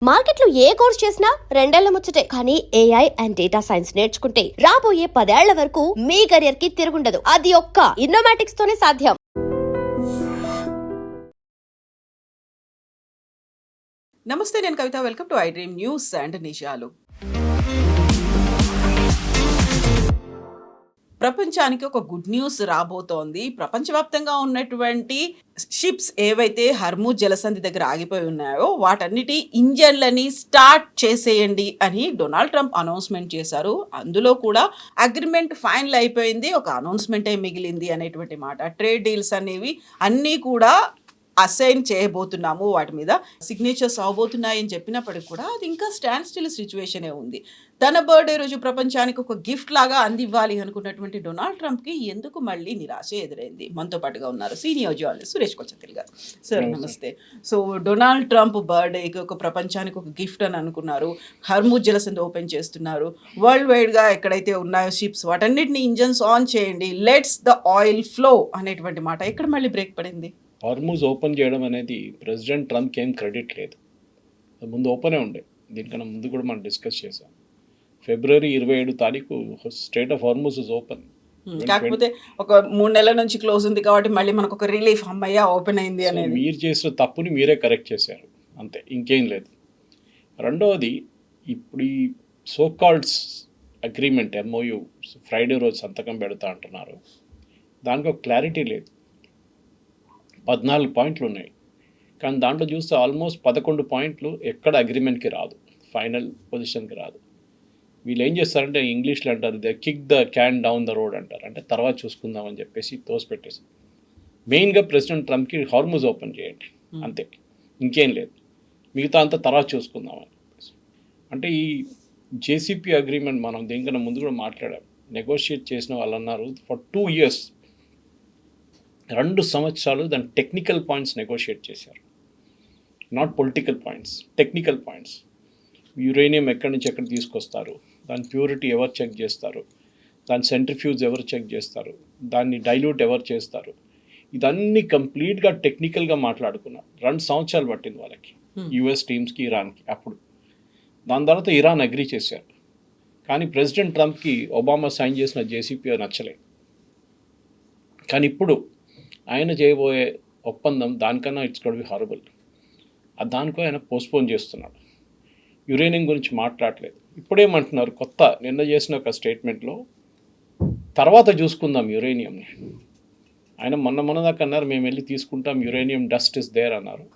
మార్కెట్లో ఏ కోర్స్ చేసినా రెండేళ్ల ముచ్చటే. కానీ ఏఐ అండ్ డేటా సైన్స్ నేర్చుకుంటే రాబోయే 10 ఏళ్ల వరకు మీ కెరియర్ కి తిరుగుండదు. అది ఒక్క ఇన్నోమాటిక్స్ తోనే సాధ్యం. నమస్తే, నేను Kavitha. Welcome to I dream news and నిజాలు. ప్రపంచానికి ఒక గుడ్ న్యూస్ రాబోతోంది. ప్రపంచవ్యాప్తంగా ఉన్నటువంటి షిప్స్ ఏవైతే హర్మూజ్ జలసంధి దగ్గర ఆగిపోయి ఉన్నాయో వాటన్నిటి ఇంజన్లని స్టార్ట్ చేసేయండి అని డొనాల్డ్ ట్రంప్ అనౌన్స్మెంట్ చేశారు. అందులో కూడా అగ్రిమెంట్ ఫైనల్ అయిపోయింది, ఒక అనౌన్స్మెంటే మిగిలింది అనేటువంటి మాట. ట్రేడ్ డీల్స్ అనేవి అన్నీ కూడా అసైన్ చేయబోతున్నాము, వాటి మీద సిగ్నేచర్స్ అవబోతున్నాయి అని చెప్పినప్పటికి కూడా అది ఇంకా స్టాండ్ స్టిల్ సిచ్యువేషనే ఉంది. తన బర్త్డే రోజు ప్రపంచానికి ఒక గిఫ్ట్ లాగా అందివ్వాలి అనుకున్నటువంటి డొనాల్డ్ ట్రంప్కి ఎందుకు మళ్ళీ నిరాశ ఎదురైంది? మనతో పాటుగా ఉన్నారు సీనియర్ జర్నలిస్ట్ సురేష్ కొచ్చతిల్ గారు. సార్ నమస్తే. సో డొనాల్డ్ ట్రంప్ బర్త్డేకి ఒక ప్రపంచానికి ఒక గిఫ్ట్ అని అనుకున్నారు. హర్మూజ్ జలసంధి ఓపెన్ చేస్తున్నారు. వరల్డ్ వైడ్గా ఎక్కడైతే ఉన్నాయో షిప్స్ వాటన్నిటిని ఇంజన్స్ ఆన్ చేయండి, లెట్స్ ద ఆయిల్ ఫ్లో అనేటువంటి మాట ఎక్కడ మళ్ళీ బ్రేక్ పడింది? హార్మూజ్ ఓపెన్ చేయడం అనేది ప్రెసిడెంట్ ట్రంప్కి ఏం క్రెడిట్ లేదు. ముందు ఓపెనే ఉండే. దీనికన్నా ముందు కూడా మనం డిస్కస్ చేసాం. ఫిబ్రవరి 27 straight of Hormuz is open. కాకపోతే ఒక 3 నెలల నుంచి క్లోజ్ ఉంది కాబట్టి మళ్ళీ మనకు ఒక రిలీఫ్, అమ్మయ్య ఓపెన్ అయింది అనేది. మీరు చేసిన తప్పుని మీరే కరెక్ట్ చేశారు, అంతే, ఇంకేం లేదు. రెండవది, ఇప్పుడు ఈ సో కాల్డ్స్ అగ్రిమెంట్ ఎంఓయు ఫ్రైడే రోజు సంతకం పెడతా అంటున్నారు. దానికి ఒక క్లారిటీ లేదు. 14 పాయింట్లు ఉన్నాయి, కానీ దాంట్లో చూస్తే ఆల్మోస్ట్ 11 పాయింట్లు ఎక్కడ అగ్రిమెంట్కి రాదు, ఫైనల్ పొజిషన్కి రాదు. వీళ్ళు ఏం చేస్తారంటే ఇంగ్లీష్లో అంటారు, they kick the can down the road అంటారు. అంటే తర్వాత చూసుకుందామని చెప్పేసి తోసిపెట్టేసి మెయిన్గా ప్రెసిడెంట్ ట్రంప్కి హార్మూజ్ ఓపెన్ చేయండి, అంతే, ఇంకేం లేదు, మిగతా అంతా తర్వాత చూసుకుందామని చెప్పేసి. అంటే ఈ జేసీపీ అగ్రిమెంట్ మనం దీనికన్నా ముందు కూడా మాట్లాడాం. నెగోషియేట్ చేసిన వాళ్ళు అన్నారు ఫర్ 2 years 2 సంవత్సరాలు దాని టెక్నికల్ పాయింట్స్ నెగోషియేట్ చేశారు. Not political points, technical points. Uranium ఎక్కడి నుంచి ఎక్కడ తీసుకొస్తారు, దాని ప్యూరిటీ ఎవరు చెక్ చేస్తారు, దాని సెంట్రిఫ్యూజ్ ఎవరు చెక్ చేస్తారు, దాన్ని డైల్యూట్ ఎవరు చేస్తారు, ఇదన్నీ కంప్లీట్గా టెక్నికల్గా మాట్లాడుకున్నారు. 2 సంవత్సరాలు పట్టింది వాళ్ళకి, యుఎస్ టీమ్స్కి, ఇరాన్కి. అప్పుడు దాని తర్వాత ఇరాన్ అగ్రీ చేశారు. కానీ ప్రెసిడెంట్ ట్రంప్కి ఒబామా సైన్ చేసిన జేసీపీ నచ్చలేదు. కానీ ఇప్పుడు ఆయన చేయబోయే ఒప్పందం దానికన్నా ఇట్స్ గోట్ బి హారబుల్. దానికో ఆయన పోస్ట్పోన్ చేస్తున్నాడు. యురేనియం గురించి మాట్లాడలేదు. ఇప్పుడేమంటున్నారు, కొత్త నిన్న చేసిన ఒక స్టేట్మెంట్లో తర్వాత చూసుకుందాం యురేనియంని. ఆయన మొన్న దాకా అన్నారు మేము వెళ్ళి తీసుకుంటాం, యురేనియం డస్ట్ ఇస్ దేర్ అన్నారు.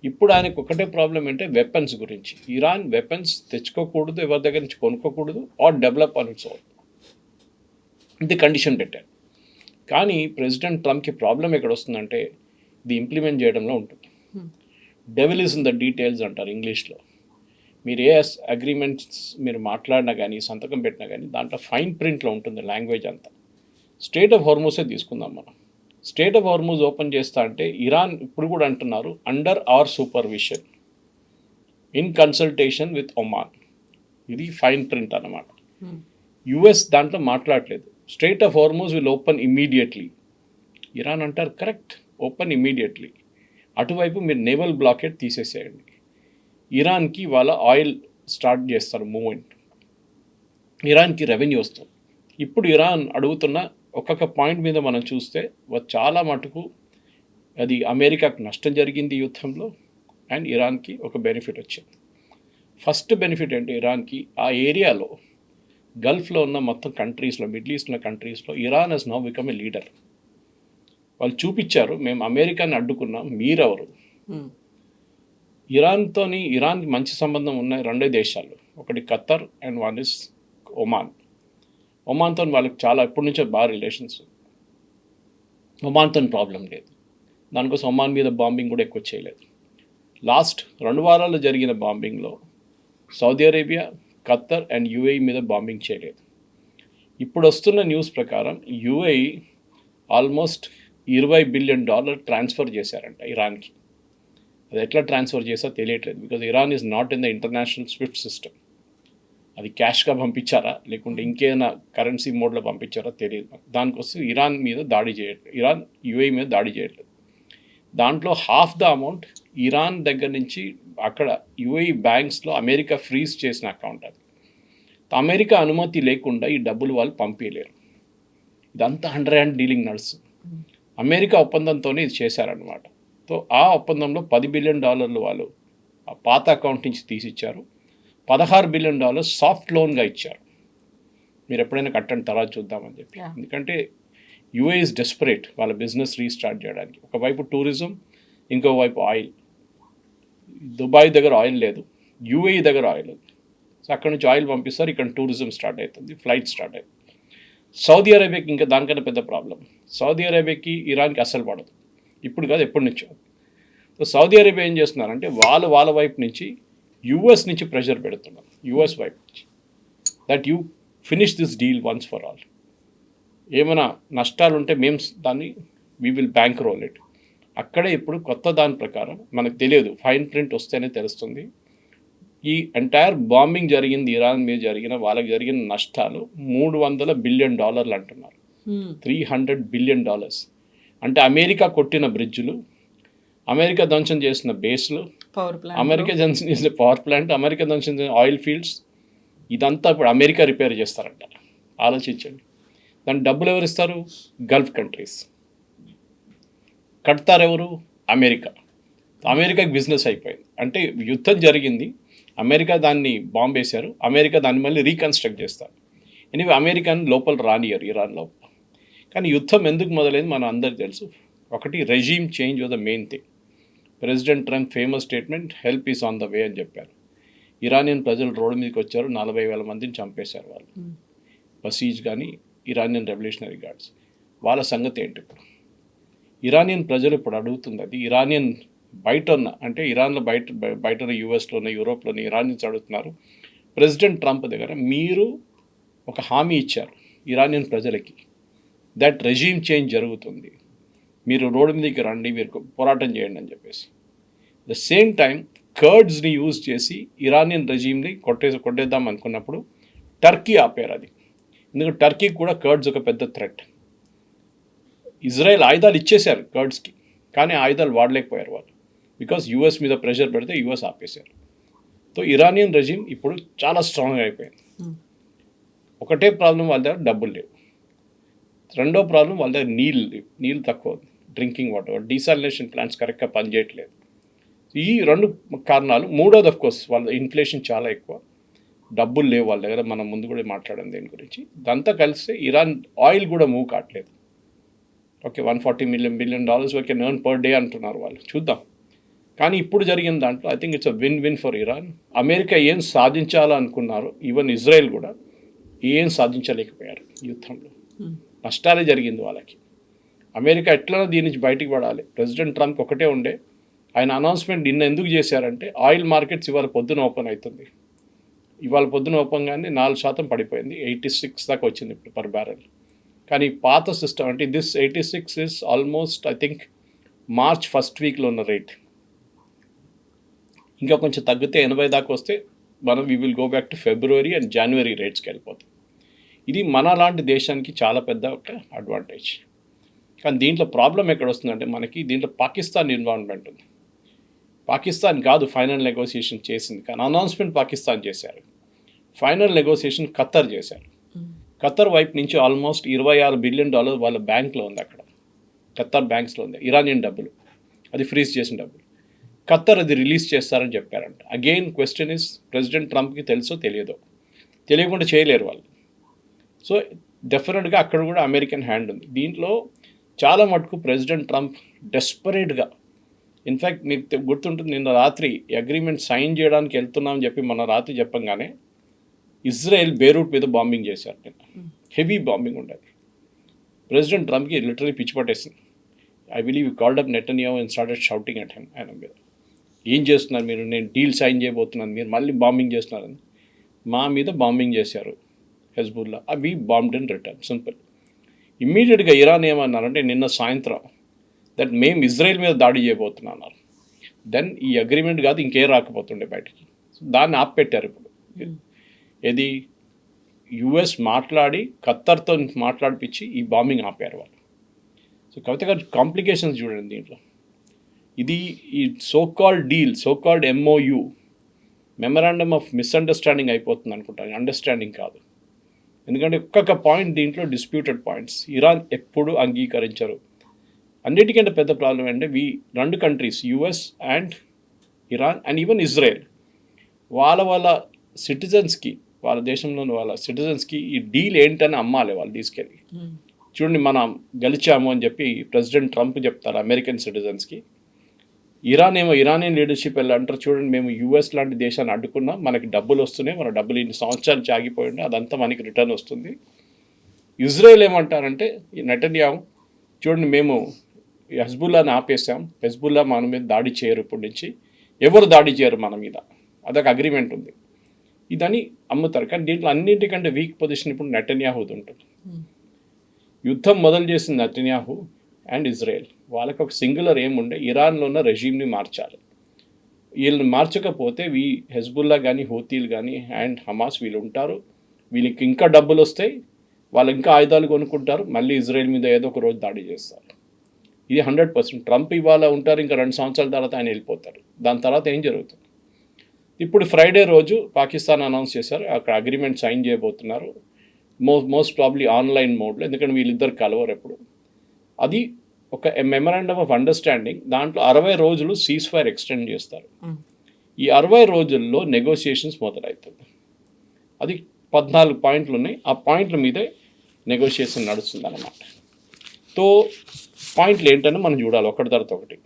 ఇప్పుడు ఆయనకు ఒకటే ప్రాబ్లం అంటే వెపన్స్ గురించి. ఇరాన్ వెపన్స్ తెచ్చుకోకూడదు, ఎవరి దగ్గర నుంచి కొనుక్కోకూడదు, or develop on its own, ఇది కండిషన్ పెట్టారు. కానీ ప్రెసిడెంట్ ట్రంప్కి ప్రాబ్లం ఎక్కడ వస్తుందంటే ఇది ఇంప్లిమెంట్ చేయడంలో ఉంటుంది. Devil is in the details అంటారు ఇంగ్లీష్లో. మీరు ఏ అగ్రిమెంట్స్ మీరు మాట్లాడినా కానీ, సంతకం పెట్టినా కానీ దాంట్లో ఫైన్ ప్రింట్లో ఉంటుంది లాంగ్వేజ్ అంతా. స్టేట్ ఆఫ్ హార్మూజే తీసుకుందాం మనం. స్టేట్ ఆఫ్ హార్మూజ్ ఓపెన్ చేస్తా అంటే ఇరాన్ ఇప్పుడు కూడా అంటున్నారు under hour supervision in consultation with Oman. ఇది ఫైన్ ప్రింట్ అన్నమాట. యుఎస్ దాంట్లో మాట్లాడలేదు. Strait of Hormuz will open immediately. Iran అంటారు కరెక్ట్, ఓపెన్ ఇమ్మీడియట్లీ. అటువైపు మీరు నేవల్ బ్లాకేట్ తీసేసేయండి. ఇరాన్కి వాళ్ళ ఆయిల్ స్టార్ట్ చేస్తారు మూమెంట్, ఇరాన్కి రెవెన్యూ వస్తుంది. ఇప్పుడు ఇరాన్ అడుగుతున్న ఒక్కొక్క పాయింట్ మీద మనం చూస్తే చాలా మటుకు అది అమెరికాకు నష్టం జరిగింది యుద్ధంలో, అండ్ ఇరాన్కి ఒక బెనిఫిట్ వచ్చింది. ఫస్ట్ బెనిఫిట్ అంటే ఇరాన్కి ఆ ఏరియాలో గల్ఫ్లో ఉన్న మొత్తం కంట్రీస్లో, మిడిల్ ఈస్ట్లో కంట్రీస్లో Iran he's now become a leader. వాళ్ళు చూపించారు మేము అమెరికాని అడ్డుకున్నాం, మీరెవరు. ఇరాన్కి మంచి సంబంధం ఉన్న 2 దేశాలు, ఒకటి Qatar and one is Oman. ఒమాన్తో వాళ్ళకి చాలా ఎప్పటి నుంచో బాగా రిలేషన్స్. ఒమాన్తో ప్రాబ్లం లేదు. దానికోసం ఒమాన్ మీద బాంబింగ్ కూడా ఎక్కువ చేయలేదు. లాస్ట్ 2 వారాలు జరిగిన బాంబింగ్లో Saudi Arabia, Qatar and UAE మీద బాంబింగ్ చేయలేదు. ఇప్పుడు వస్తున్న న్యూస్ ప్రకారం యుఏఈ ఆల్మోస్ట్ $20 బిలియన్ ట్రాన్స్ఫర్ చేశారంట ఇరాన్కి. అది ఎట్లా ట్రాన్స్ఫర్ చేశారో తెలియట్లేదు, because Iran is not in the international Swift system. అది క్యాష్గా పంపించారా లేకుంటే ఇంకేదైనా కరెన్సీ మోడ్లో పంపించారా తెలియదు. దానికోసం ఇరాన్ మీద దాడి చేయట్లేదు, ఇరాన్ యుఏఈ మీద దాడి చేయట్లేదు. దాంట్లో హాఫ్ ద అమౌంట్ ఇరాన్ దగ్గర నుంచి అక్కడ యుఏఈ బ్యాంక్స్లో అమెరికా ఫ్రీజ్ చేసిన అకౌంట్ అది. అమెరికా అనుమతి లేకుండా ఈ డబ్బులు వాళ్ళు పంపించలేరు. ఇదంతా హ్యాండ్ డీలింగ్ నడుస్తుంది. అమెరికా ఒప్పందంతోనే ఇది చేశారనమాట. సో ఆ ఒప్పందంలో $10 బిలియన్ వాళ్ళు ఆ పాత అకౌంట్ నుంచి తీసిచ్చారు. $16 బిలియన్ సాఫ్ట్ లోన్గా ఇచ్చారు. మీరు ఎప్పుడైనా కట్టండి తర్వాత చూద్దామని చెప్పి. ఎందుకంటే యుఏ ఇస్ డెస్పరేట్ వాళ్ళ బిజినెస్ రీస్టార్ట్ చేయడానికి. ఒకవైపు టూరిజం, ఇంకోవైపు ఆయిల్. దుబాయ్ దగ్గర ఆయిల్ లేదు, యుఏఈ దగ్గర ఆయిల్ ఉంది. సో అక్కడ నుంచి ఆయిల్ పంపిస్తారు, ఇక్కడ టూరిజం స్టార్ట్ అవుతుంది, ఫ్లైట్ స్టార్ట్ అవుతుంది. సౌదీ అరేబియాకి ఇంకా దానికన్నా పెద్ద ప్రాబ్లం. సౌదీ అరేబియాకి ఇరాన్కి అస్సలు పడదు, ఇప్పుడు కాదు ఎప్పటి నుంచో. సో సౌదీ అరేబియా ఏం చేస్తున్నారంటే వాళ్ళ వైపు నుంచి యుఎస్ నుంచి ప్రెషర్ పెడుతున్నారు, యుఎస్ వైపు నుంచి, that you finish this deal once for all. ఏమైనా నష్టాలు ఉంటే మేము దాన్ని we will bankroll it. అక్కడే ఇప్పుడు కొత్త దాని ప్రకారం మనకు తెలియదు, ఫైన్ ప్రింట్ వస్తేనే తెలుస్తుంది. ఈ ఎంటైర్ బాంబింగ్ జరిగింది ఇరాన్ మీద వాళ్ళకి జరిగిన నష్టాలు $300 బిలియన్ అంటున్నారు. $300 బిలియన్. అంటే అమెరికా కొట్టిన బ్రిడ్జ్లు, అమెరికా ధ్వంసం చేసిన బేస్లు, అమెరికా ధ్వంసం చేసిన పవర్ ప్లాంట్, అమెరికా ధ్వంసం చేసిన ఆయిల్ ఫీల్డ్స్, ఇదంతా ఇప్పుడు అమెరికా రిపేర్ చేస్తారంట. ఆలోచించండి. దాని డబ్బులు ఎవరు ఇస్తారు? Gulf countries. కడతారు ఎవరు? అమెరికా. అమెరికాకి బిజినెస్ అయిపోయింది. అంటే యుద్ధం జరిగింది, అమెరికా దాన్ని బాంబ్ వేశారు, అమెరికా దాన్ని మళ్ళీ రీకన్స్ట్రక్ట్ చేస్తారు. ఎనివే అమెరికాని లోపల రానియరు ఇరాన్ లోపల. కానీ యుద్ధం ఎందుకు మొదలైంది మనం అందరికీ తెలుసు. ఒకటి, regime change was the main thing. President Trump famous statement, help is on the way అని చెప్పారు. ఇరానియన్ ప్రజలు రోడ్డు మీదకి వచ్చారు, 40,000 మందిని చంపేశారు వాళ్ళు. బసీజ్ కానీ ఇరానియన్ రెవల్యూషనరీ గార్డ్స్. వాళ్ళ సంగతి ఏంటి ఇప్పుడు? ఇరానియన్ ప్రజలు ఇప్పుడు అడుగుతుంది అది. ఇరానియన్ బయట ఉన్న, అంటే ఇరాన్లో బయట ఉన్న, యూఎస్లోనే, యూరోప్లోనే ఇరానియన్స్ అడుగుతున్నారు. ప్రెసిడెంట్ ట్రంప్ దగ్గర మీరు ఒక హామీ ఇచ్చారు ఇరానియన్ ప్రజలకి, దట్ రెజీమ్ చేంజ్ జరుగుతుంది, మీరు రోడ్డు మీదకి రండి, మీరు పోరాటం చేయండి అని చెప్పేసి. ద సేమ్ టైం కర్డ్స్ని యూజ్ చేసి ఇరానియన్ రెజీమ్ని కొట్టేద్దాం అనుకున్నప్పుడు టర్కీ ఆపారు అది. ఎందుకంటే టర్కీకి కూడా కర్డ్స్ ఒక పెద్ద థ్రెట్. ఇజ్రాయెల్ ఆయుధాలు ఇచ్చేశారు కర్డ్స్కి, కానీ ఆయుధాలు వాడలేకపోయారు వాళ్ళు, బికాస్ యూఎస్ మీద ప్రెషర్ పెడితే యూఎస్ ఆపేశారు. సో ఇరానియన్ రెజీమ్ ఇప్పుడు చాలా స్ట్రాంగ్ అయిపోయింది. ఒకటే ప్రాబ్లం, వాళ్ళ దగ్గర డబ్బులు లేవు. రెండో ప్రాబ్లం, వాళ్ళ దగ్గర నీళ్ళు తక్కువ, డ్రింకింగ్ వాటర్, డీసాలినేషన్ ప్లాంట్స్ కరెక్ట్గా పనిచేయట్లేదు. ఈ 2 కారణాలు. మూడోది ఆఫ్ కోర్స్ వాళ్ళ ఇన్ఫ్లేషన్ చాలా ఎక్కువ, డబ్బులు లేవు వాళ్ళ దగ్గర. మనం ముందు కూడా మాట్లాడాం దీని గురించి. దాంతో కలిసి ఇరాన్ ఆయిల్ కూడా మూవ్ కావట్లేదు. Okay, $140 billion we can earn per day అంటున్నారు వాళ్ళు, చూద్దాం. కానీ ఇప్పుడు జరిగిన దాంట్లో I think it's a win for Iran. America ఏం సాధించాలనుకున్నారు, ఈవెన్ ఇజ్రాయెల్ కూడా ఏం సాధించలేకపోయారు యుద్ధంలో. నష్టాలే జరిగింది వాళ్ళకి. అమెరికా ఎట్లా దీని నుంచి బయటికి పడాలి. ప్రెసిడెంట్ ట్రంప్ ఒకటే ఉండే, ఆయన అనౌన్స్మెంట్ నిన్న ఎందుకు చేశారంటే, ఆయిల్ మార్కెట్స్ ఇవాళ పొద్దున ఓపెన్ అవుతుంది. ఇవాళ పొద్దున ఓపెన్గానే 4% పడిపోయింది, 86 దాకా వచ్చింది ఇప్పుడు పర్ బ్యారెల్. కానీ పాత సిస్టమ్ అంటే this 86 is almost I think March first వీక్లో ఉన్న రేట్. ఇంకా కొంచెం తగ్గితే 80 దాకా వస్తే మనం we will go back to February and January రేట్స్కి వెళ్ళిపోతాం. ఇది మన లాంటి దేశానికి చాలా పెద్ద ఒక అడ్వాంటేజ్. కానీ దీంట్లో ప్రాబ్లం ఎక్కడ వస్తుందంటే, మనకి దీంట్లో పాకిస్తాన్ ఇన్వాల్వ్మెంట్ ఉంది. పాకిస్తాన్ కాదు ఫైనల్ నెగోసియేషన్ చేసింది, కానీ అనౌన్స్మెంట్ పాకిస్తాన్ చేశారు. ఫైనల్ నెగోసియేషన్ ఖత్తర్ చేశారు. ఖత్తర్ వైపు నుంచి ఆల్మోస్ట్ $26 బిలియన్ వాళ్ళ బ్యాంక్లో ఉంది, అక్కడ ఖత్తర్ బ్యాంక్స్లో ఉంది, ఇరానియన్ డబ్బులు, అది ఫ్రీజ్ చేసిన డబ్బులు. ఖత్తర్ అది రిలీజ్ చేస్తారని చెప్పారంట. అగైన్ క్వశ్చన్ ఇస్, ప్రెసిడెంట్ ట్రంప్కి తెలుసో తెలియదో, తెలియకుండా చేయలేరు వాళ్ళు. సో డెఫినెట్గా అక్కడ కూడా అమెరికన్ హ్యాండ్ ఉంది దీంట్లో. చాలా మటుకు ప్రెసిడెంట్ ట్రంప్ డెస్పరేట్గా, ఇన్ఫ్యాక్ట్ మీకు గుర్తుంటుంది, నిన్న రాత్రి అగ్రిమెంట్ సైన్ చేయడానికి వెళ్తున్నామని చెప్పి మొన్న రాత్రి చెప్పంగానే ఇజ్రాయెల్ బేరూట్ మీద బాంబింగ్ చేశారు. నిన్న హెవీ బాంబింగ్ ఉండేది. ప్రెసిడెంట్ ట్రంప్కి లిటరలీ పిచ్చి పట్టేసింది. I believe called up Netanyahu and started shouting at him. ఆయన మీద ఏం చేస్తున్నారు మీరు, నేను డీల్ సైన్ చేయబోతున్నాను, మీరు మళ్ళీ బాంబింగ్ చేస్తున్నారని. మా మీద బాంబింగ్ చేశారు హెజ్బుల్లా, అవి బాంబ్డ్ ఇన్ రిటర్న్, సింపుల్. ఇమ్మీడియట్గా ఇరాన్ ఏమన్నారంటే నిన్న సాయంత్రం, దట్ మేము ఇజ్రాయెల్ మీద దాడి చేయబోతున్నాం అన్నారు. దెన్ ఈ అగ్రిమెంట్ కాదు ఇంకే రాకపోతుండే బయటికి. దాన్ని ఆపెట్టారు ఇప్పుడు. ఏది, యుఎస్ మాట్లాడి ఖత్తర్తో మాట్లాడిపించి ఈ బాంబింగ్ ఆపారు వాళ్ళు. సో కవిత గారు కాంప్లికేషన్స్ చూడండి దీంట్లో. ఇది ఈ so called deal, so called MOU, memorandum of misunderstanding అయిపోతుంది అనుకుంటాను, అండర్స్టాండింగ్ కాదు. ఎందుకంటే ఒక్కొక్క పాయింట్ దీంట్లో డిస్ప్యూటెడ్ పాయింట్స్. ఇరాన్ ఎప్పుడు అంగీకరించరు. అన్నిటికంటే పెద్ద ప్రాబ్లం అంటే రెండు countries, US and Iran and even Israel, వాళ్ళ సిటిజన్స్కి, వాళ్ళ దేశంలోని వాళ్ళ సిటిజన్స్కి ఈ డీల్ ఏంటని అమ్మాలి వాళ్ళు తీసుకెళ్ళి. చూడండి, మనం గెలిచాము అని చెప్పి ప్రెసిడెంట్ ట్రంప్ చెప్తారు అమెరికన్ సిటిజన్స్కి. ఇరానియన్ లీడర్షిప్ వెళ్ళి అంటారు, చూడండి మేము US లాంటి దేశాన్ని అడ్డుకున్నాం, మనకి డబ్బులు వస్తున్నాయి, మన డబ్బులు ఇన్ని సంవత్సరాలు చాగిపోయి ఉండే అదంతా మనకి రిటర్న్ వస్తుంది. ఇజ్రాయెల్ ఏమంటారంటే, ఈ నెటన్యాహు, చూడండి మేము హెజ్బుల్లాని ఆపేసాం, హెజ్బుల్లా మన మీద దాడి చేయరు, ఇప్పటి నుంచి ఎవరు దాడి చేయరు మన మీద, అదొక అగ్రిమెంట్ ఉంది, ఇదని అమ్ముతారు. కానీ దీంట్లో అన్నింటికంటే వీక్ పొజిషన్ ఇప్పుడు నెటన్యాహుది ఉంటుంది. యుద్ధం మొదలు చేసిన నెటన్యాహు అండ్ ఇజ్రాయెల్, వాళ్ళకి ఒక సింగులర్ ఏముండే, ఇరాన్లో ఉన్న రెజీమ్ని మార్చాలి. వీళ్ళని మార్చకపోతే హెజ్బుల్లా కానీ, హూతీలు కానీ అండ్ హమాస్ వీళ్ళు ఉంటారు, వీళ్ళకి ఇంకా డబ్బులు వస్తాయి, వాళ్ళు ఇంకా ఆయుధాలు కొనుక్కుంటారు, మళ్ళీ ఇజ్రాయెల్ మీద ఏదో ఒక రోజు దాడి చేస్తారు. ఇది 100%. ట్రంప్ ఇవాళ ఉంటారు, ఇంకా 2 సంవత్సరాల తర్వాత ఆయన వెళ్ళిపోతారు. దాని తర్వాత ఏం జరుగుతుంది? ఇప్పుడు ఫ్రైడే రోజు పాకిస్తాన్ అనౌన్స్ చేశారు, అక్కడ అగ్రిమెంట్ సైన్ చేయబోతున్నారు, మోస్ట్ ప్రాబ్లీ ఆన్లైన్ మోడ్లో, ఎందుకంటే వీళ్ళిద్దరు కలవరు ఎప్పుడు. అది ఒక మెమరాండమ్ ఆఫ్ అండర్స్టాండింగ్. దాంట్లో 60 రోజులు సీజ్ ఫైర్ ఎక్స్టెండ్ చేస్తారు. ఈ 60 రోజుల్లో నెగోషియేషన్స్ మొదలవుతుంది. అది 14 పాయింట్లు ఉన్నాయి, ఆ పాయింట్ల మీదే నెగోషియేషన్ నడుస్తుంది అన్నమాట. తో పాయింట్లు ఏంటని మనం చూడాలి ఒకటి తర్వాత ఒకటి.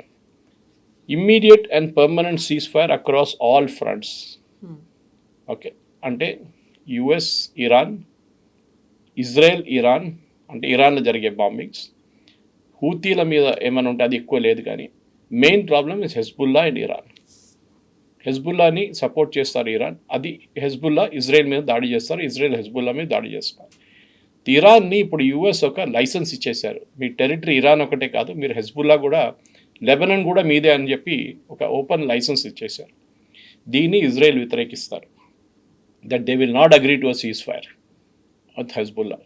Immediate and permanent cease fire across all fronts. Okay, అంటే US ఇరాన్, ఇజ్రాయెల్ ఇరాన్, అంటే ఇరాన్లో జరిగే బాంబింగ్స్, హూతీల మీద ఏమైనా ఉంటే అది ఎక్కువ లేదు, కానీ main problem is Hezbollah and Iran. హెజ్బుల్లాని సపోర్ట్ చేస్తారు ఇరాన్, అది హెజ్బుల్లా ఇజ్రాయెల్ మీద దాడి చేస్తారు, ఇజ్రాయెల్ హెజ్బుల్లా మీద దాడి చేస్తారు. ఇరాన్ని ఇప్పుడు US ఒక లైసెన్స్ ఇచ్చేశారు, మీ టెరిటరీ ఇరాన్ ఒకటే కాదు, మీరు హెజ్బుల్లా కూడా, లెబనాన్ కూడా మీదే అని చెప్పి ఒక ఓపెన్ లైసెన్స్ ఇచ్చేశారు. దీన్ని ఇజ్రాయెల్ వ్యతిరేకిస్తారు, that they will not agree to a ceasefire with Hezbollah.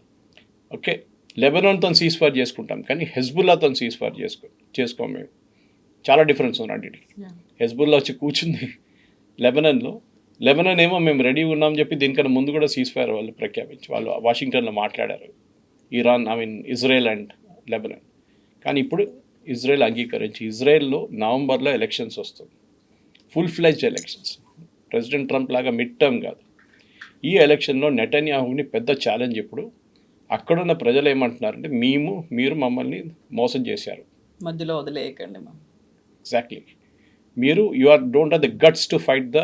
Okay, లెబనాన్తో సీజ్ ఫైర్ చేసుకుంటాం, కానీ హెజ్బుల్లాతో సీజ్ ఫైర్ చేసుకోం మేము. చాలా డిఫరెన్స్ ఉంది రెండింటికి. హెజ్బుల్లా వచ్చి కూర్చుంది లెబనాన్లో, లెబనాన్ ఏమో మేము రెడీ ఉన్నామని చెప్పి దీనికన్నా ముందు కూడా సీజ్ ఫైర్ వాళ్ళు ప్రఖ్యాపించి వాళ్ళు వాషింగ్టన్లో మాట్లాడారు, ఇజ్రాయెల్ అండ్ లెబనాన్. కానీ ఇప్పుడు ఇజ్రాయెల్ అంగీకరించి, ఇజ్రాయెల్లో నవంబర్లో ఎలక్షన్స్ వస్తుంది, full fledged elections, president Trump లాగా మిడ్ టర్మ్ కాదు. ఈ ఎలక్షన్లో నెటన్యాహుని పెద్ద ఛాలెంజ్. ఇప్పుడు అక్కడున్న ప్రజలు ఏమంటున్నారంటే, మీరు మమ్మల్ని మోసం చేశారు, మధ్యలో వదిలేయకండి. ఎగ్జాక్ట్లీ, మీరు don't have the guts to fight the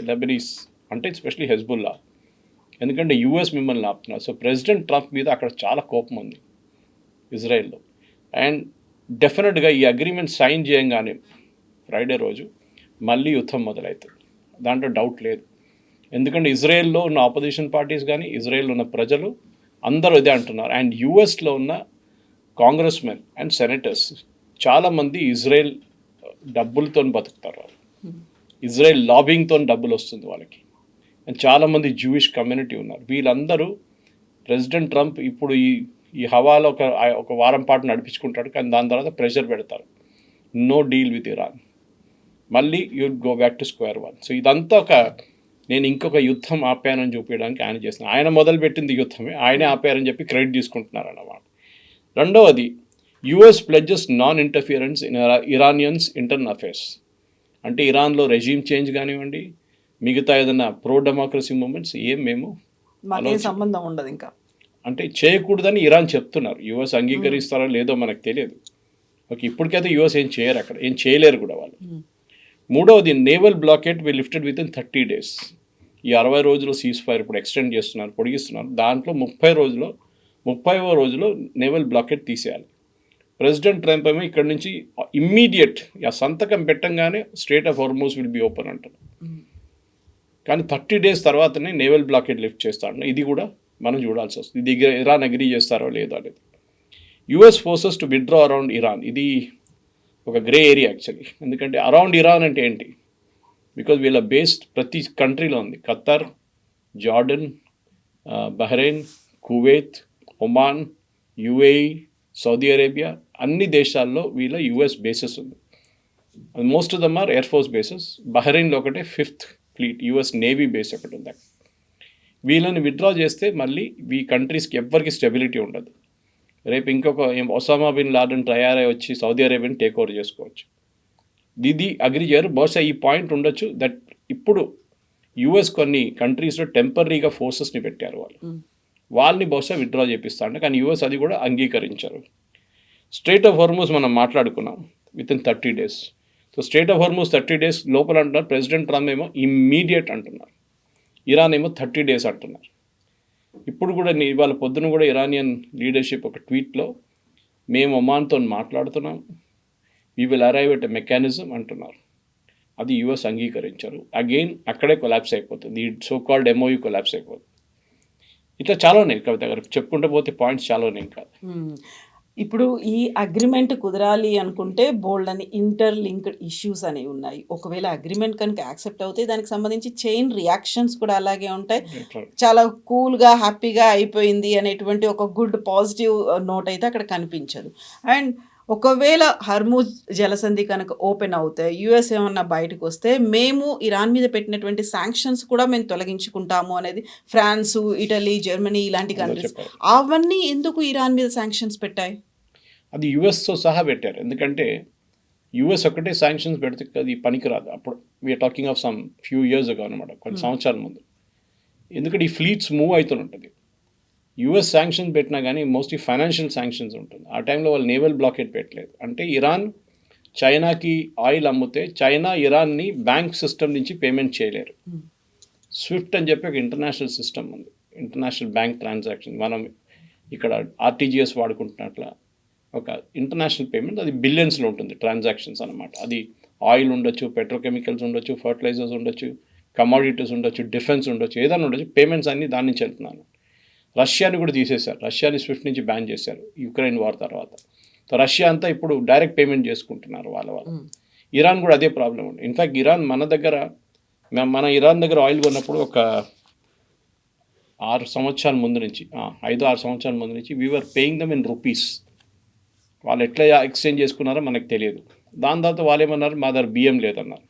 Lebanese, అంటే ఎస్పెషలీ హెజ్బుల్లా, ఎందుకంటే US మిమ్మల్ని ఆపుతున్నారు. సో ప్రెసిడెంట్ ట్రంప్ మీద అక్కడ చాలా కోపం ఉంది ఇజ్రాయెల్లో. అండ్ డెఫినెట్గా ఈ అగ్రిమెంట్ సైన్ చేయంగానే ఫ్రైడే రోజు మళ్ళీ యుద్ధం మొదలవుతుంది, దాంట్లో డౌట్ లేదు. ఎందుకంటే ఇజ్రాయెల్లో ఉన్న ఆపోజిషన్ పార్టీస్ కానీ, ఇజ్రాయెల్లో ఉన్న ప్రజలు అందరూ ఇదే అంటున్నారు. అండ్ US ఉన్న కాంగ్రెస్మెన్ అండ్ సెనేటర్స్ చాలామంది ఇజ్రాయెల్ డబ్బులతో బతుకుతారు, వాళ్ళు ఇజ్రాయెల్ లాబింగ్తో డబ్బులు వస్తుంది వాళ్ళకి. అండ్ చాలామంది జూయిష్ కమ్యూనిటీ ఉన్నారు. వీళ్ళందరూ ప్రెసిడెంట్ ట్రంప్ ఇప్పుడు ఈ హవాలో ఒక వారం పాటు నడిపించుకుంటాడు, కానీ దాని తర్వాత ప్రెషర్ పెడతారు, నో డీల్ విత్ ఇరాన్, మళ్ళీ you go back to square one. So ఇదంతా నేను ఇంకొక యుద్ధం ఆపానని చూపించడానికి ఆయన చేసిన, ఆయన మొదలుపెట్టింది యుద్ధమే, ఆయనే ఆపారని చెప్పి క్రెడిట్ తీసుకుంటున్నారు అన్నమాట. రెండవది, US pledges non interference in Iranians internal affairs. అంటే ఇరాన్లో రెజీమ్ చేంజ్ కానివ్వండి, మిగతా ఏదైనా ప్రో డెమోక్రసీ మూమెంట్స్ మేము సంబంధం ఉండదు ఇంకా, అంటే చేయకూడదని ఇరాన్ చెప్తున్నారు. US అంగీకరిస్తారో లేదో మనకు తెలియదు. ఓకే, ఇప్పటికైతే US ఏం చేయరు, అక్కడ ఏం చేయలేరు కూడా వాళ్ళు. మూడవది, naval blockade be lifted within 30 days. ఈ 60 రోజులు సీజ్ ఫైర్ ఇప్పుడు ఎక్స్టెండ్ చేస్తున్నారు, పొడిగిస్తున్నారు. దాంట్లో 30వ రోజులో నేవల్ బ్లాకేట్ తీసేయాలి. ప్రెసిడెంట్ ట్రంప్ ఏమో ఇక్కడ నుంచి ఇమ్మీడియట్ సంతకం పెట్టంగానే Strait of Hormuz will be open అంటారు, కానీ 30 days తర్వాతనే నేవల్ బ్లాకేట్ లిఫ్ట్ చేస్తాడు. ఇది కూడా మనం చూడాల్సి వస్తుంది, ఇది ఇరాన్ అగ్రీ చేస్తారో లేదో అనేది. US forces to withdraw around Iran, ఇది ఒక గ్రే ఏరియా యాక్చువల్లీ. ఎందుకంటే అరౌండ్ ఇరాన్ అంటే ఏంటి, బికాజ్ వీళ్ళ బేస్ ప్రతి కంట్రీలో ఉంది, Qatar, Jordan, Bahrain, Kuwait, Oman, UAE, Saudi Arabia, అన్ని దేశాల్లో వీళ్ళ US బేసెస్ ఉంది. Most of them are air force bases. బహ్రెయిన్లో ఒకటే 5th fleet US navy base ఒకటి ఉంది. వీళ్ళని విత్డ్రా చేస్తే మళ్ళీ ఈ కంట్రీస్కి ఎవ్వరికి స్టెబిలిటీ ఉండదు. రేపు ఇంకొక ఒసామా బిన్ లాడెన్ తయారై వచ్చి సౌదీ అరేబియాని టేక్ ఓవర్ చేసుకోవచ్చు. ఇది అగ్రి చేయరు. బహుశా ఈ పాయింట్ ఉండొచ్చు దట్ ఇప్పుడు యుఎస్ కొన్ని కంట్రీస్లో టెంపరీగా ఫోర్సెస్ని పెట్టారు వాళ్ళని బహుశా విత్డ్రా చేపిస్తాడు. కానీ యుఎస్ అది కూడా అంగీకరించారు. స్ట్రైట్ ఆఫ్ హోర్ముజ్ మనం మాట్లాడుకున్నాం with in 30 days. So straight of Hormuz 30 days లోపల అంటున్నారు. ప్రెసిడెంట్ ట్రంప్ ఏమో ఇమ్మీడియట్ అంటున్నారు. ఇరాన్ ఏమో 30 days అంటున్నారు. ఇప్పుడు కూడా ఇవాళ పొద్దున కూడా ఇరానియన్ లీడర్షిప్ ఒక ట్వీట్లో మేము ఒమాన్తో మాట్లాడుతున్నాం, we will arrive at a mechanism అంటున్నారు. అది యుఎస్ అంగీకరించారు. అగైన్ అక్కడే కొలాప్స్ అయిపోతుంది. ఈ సో కాల్డ్ ఎంఓయూ కొలాప్స్ అయిపోతుంది. ఇట్లా చాలా ఉన్నాయి కవిత గారు, చెప్పుకుంటూ పోతే పాయింట్స్ చాలా ఉన్నాయి. ఇంకా ఇప్పుడు ఈ అగ్రిమెంట్ కుదరాలి అనుకుంటే బోల్డ్ అని ఇంటర్లింక్డ్ ఇష్యూస్ అనేవి ఉన్నాయి. ఒకవేళ అగ్రిమెంట్ కనుక యాక్సెప్ట్ అవుతే దానికి సంబంధించి చైన్ రియాక్షన్స్ కూడా అలాగే ఉంటాయి. చాలా కూల్గా హ్యాపీగా అయిపోయింది అనేటువంటి ఒక గుడ్ పాజిటివ్ నోట్ అయితే అక్కడ కనిపించదు. అండ్ ఒకవేళ హర్ముజ్ జలసంధి కనుక ఓపెన్ అవుతే యుఎస్ ఏమన్నా బయటకు వస్తే మేము ఇరాన్ మీద పెట్టినటువంటి శాంక్షన్స్ కూడా మేము తొలగించుకుంటాము అనేది ఫ్రాన్సు, ఇటలీ, జర్మనీ ఇలాంటి కంట్రీస్ అవన్నీ ఎందుకు ఇరాన్ మీద శాంక్షన్స్ పెట్టాయి? అది యుఎస్తో సహా పెట్టారు. ఎందుకంటే యుఎస్ ఒకటే శాంక్షన్స్ పెడితే అది పనికిరాదు. అప్పుడు we are talking of some few years ago అనమాట, కొన్ని సంవత్సరాల ముందు. ఎందుకంటే ఈ ఫ్లీట్స్ మూవ్ అవుతుంటుంది. యుఎస్ శాంక్షన్స్ పెట్టినా కానీ మోస్ట్లీ ఫైనాన్షియల్ శాంక్షన్స్ ఉంటుంది. ఆ టైంలో వాళ్ళు నేవల్ బ్లాకేట్ పెట్టలేదు. అంటే ఇరాన్ చైనాకి ఆయిల్ అమ్మితే చైనా ఇరాన్ని బ్యాంక్ సిస్టమ్ నుంచి పేమెంట్ చేయలేరు. స్విఫ్ట్ అని చెప్పి ఒక ఇంటర్నేషనల్ సిస్టమ్ ఉంది, ఇంటర్నేషనల్ బ్యాంక్ ట్రాన్సాక్షన్. మనం ఇక్కడ ఆర్టీజీఎస్ వాడుకుంటున్నట్ల ఒక ఇంటర్నేషనల్ పేమెంట్, అది బిలియన్స్లో ఉంటుంది ట్రాన్సాక్షన్స్ అనమాట. అది ఆయిల్ ఉండొచ్చు, పెట్రోకెమికల్స్ ఉండొచ్చు, ఫర్టిలైజర్స్ ఉండొచ్చు, కమోడిటీస్ ఉండొచ్చు, డిఫెన్స్ ఉండొచ్చు, ఏదైనా ఉండొచ్చు. పేమెంట్స్ అన్నీ దాని నుంచి వెళ్తున్నాను. రష్యాని కూడా తీసేశారు. రష్యాని స్విఫ్ట్ నుంచి బ్యాన్ చేశారు యుక్రెయిన్ వార్ తర్వాత. సో రష్యా అంతా ఇప్పుడు డైరెక్ట్ పేమెంట్ చేసుకుంటున్నారు వాళ్ళ. ఇరాన్ కూడా అదే ప్రాబ్లం ఉంది. ఇన్ఫ్యాక్ట్ ఇరాన్ మన ఇరాన్ దగ్గర ఆయిల్ కొన్నప్పుడు ఒక 6 సంవత్సరాల ముందు నుంచి 5-6 సంవత్సరాల ముందు నుంచి we are paying them in rupees. వాళ్ళు ఎట్లా ఎక్స్చేంజ్ చేసుకున్నారో మనకు తెలియదు. దాని తర్వాత వాళ్ళు ఏమన్నారు, మా దగ్గర బియ్యం లేదన్నారు,